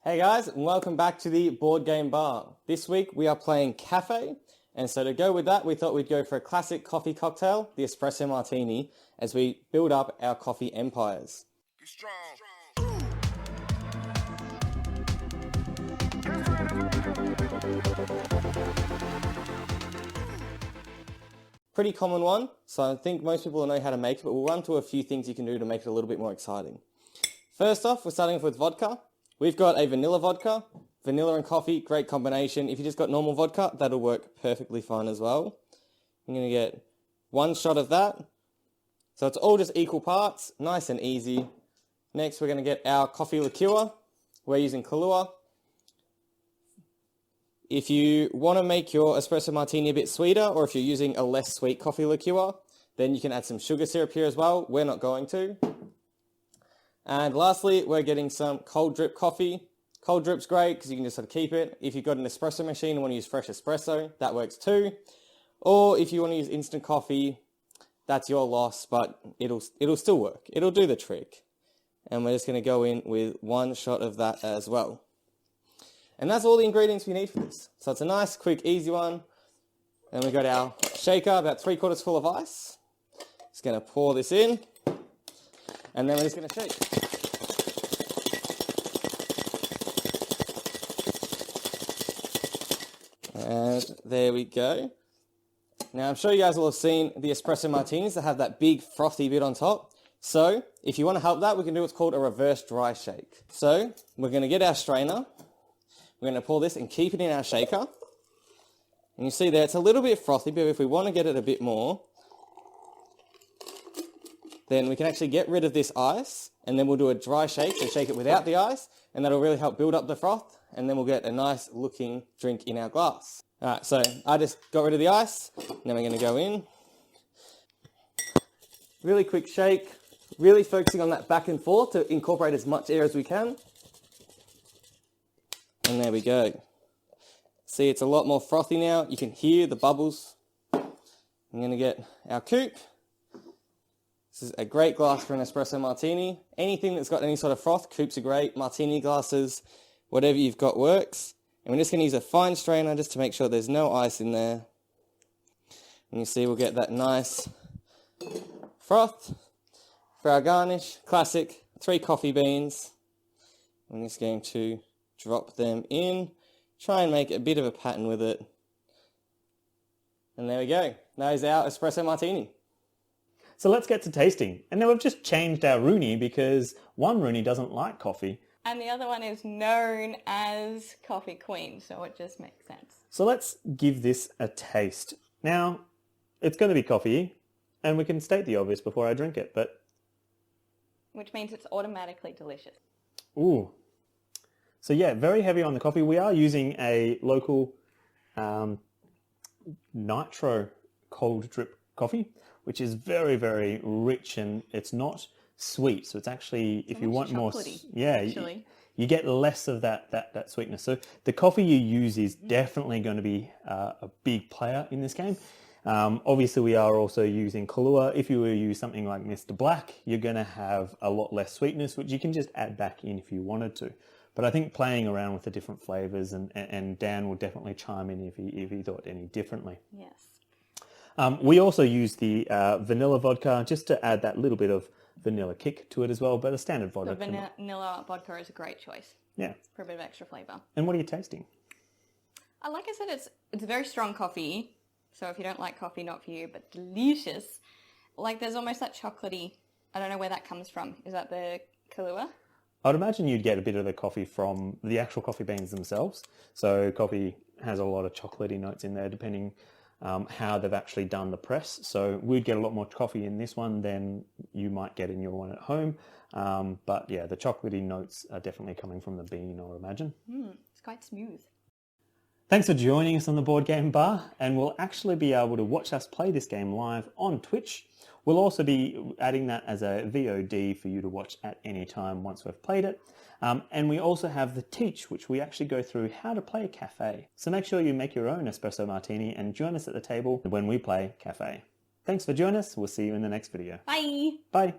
Hey guys, and welcome back to the Board Game Bar. This week we are playing Café, and so to go with that we thought we'd go for a classic coffee cocktail, the Espresso Martini, as we build up our coffee empires. Be strong. Pretty common one, so I think most people will know how to make it, but we'll run through a few things you can do to make it a little bit more exciting. First off, we're starting off with vodka. We've got a vanilla vodka. Vanilla and coffee, great combination. If you just got normal vodka, that'll work perfectly fine as well. I'm going to get one shot of that. So it's all just equal parts, nice and easy. Next, we're going to get our coffee liqueur. We're using Kahlua. If you want to make your espresso martini a bit sweeter, or if you're using a less sweet coffee liqueur, then you can add some sugar syrup here as well. We're not going to. And lastly, we're getting some cold drip coffee. Cold drip's great because you can just sort of keep it. If you've got an espresso machine and want to use fresh espresso, that works too. Or if you want to use instant coffee, that's your loss, but it'll still work. It'll do the trick. And we're just going to go in with one shot of that as well. And that's all the ingredients we need for this. So it's a nice, quick, easy one. And we've got our shaker, about 3/4 full of ice. Just going to pour this in. And then we're just going to shake. And there we go. Now I'm sure you guys will have seen the espresso martinis that have that big frothy bit on top. So if you want to help that, we can do what's called a reverse dry shake. So we're going to get our strainer. We're going to pour this and keep it in our shaker. And you see there, it's a little bit frothy, but if we want to get it a bit more, then we can actually get rid of this ice, and then we'll do a dry shake, so shake it without the ice, and that'll really help build up the froth, and then we'll get a nice looking drink in our glass. Alright, so I just got rid of the ice, and then we're going to go in. Really quick shake, really focusing on that back and forth to incorporate as much air as we can. And there we go. See, it's a lot more frothy now. You can hear the bubbles. I'm going to get our coupe. This is a great glass for an espresso martini. Anything that's got any sort of froth, coupes are great. Martini glasses, whatever you've got works. And we're just going to use a fine strainer just to make sure there's no ice in there. And you see we'll get that nice froth. For our garnish, classic, 3 coffee beans. I'm just going to drop them in. Try and make a bit of a pattern with it. And there we go. That is our espresso martini. So let's get to tasting. And now we've just changed our Rooney because one Rooney doesn't like coffee. And the other one is known as Coffee Queen, so it just makes sense. So let's give this a taste. Now, it's going to be coffee, and we can state the obvious before I drink it, but... Which means it's automatically delicious. Ooh. So yeah, very heavy on the coffee. We are using a local nitro cold drip coffee, which is very, very rich, and it's not sweet. So it's actually, if you want more, yeah, you get less of that sweetness. So the coffee you use is definitely going to be a big player in this game. Obviously, we are also using Kahlua. If you were to use something like Mr. Black, you're going to have a lot less sweetness, which you can just add back in if you wanted to. But I think playing around with the different flavors, and Dan will definitely chime in if he thought any differently. Yes. We also use the vanilla vodka just to add that little bit of vanilla kick to it as well, but a standard vodka. The vanilla vodka is a great choice. Yeah. For a bit of extra flavour. And what are you tasting? Like I said, it's very strong coffee, so if you don't like coffee, not for you, but delicious. Like there's almost that chocolatey, I don't know where that comes from. Is that the Kahlua? I'd imagine you'd get a bit of the coffee from the actual coffee beans themselves. So coffee has a lot of chocolatey notes in there, depending how they've actually done the press. So we'd get a lot more coffee in this one than you might get in your one at home. But yeah, the chocolatey notes are definitely coming from the bean, I would imagine. It's quite smooth. Thanks for joining us on the Board Game Bar, and we'll actually be able to watch us play this game live on Twitch. We'll also be adding that as a VOD for you to watch at any time once we've played it. And we also have the Teach, which we actually go through how to play Café. So make sure you make your own espresso martini and join us at the table when we play Café. Thanks for joining us. We'll see you in the next video. Bye! Bye!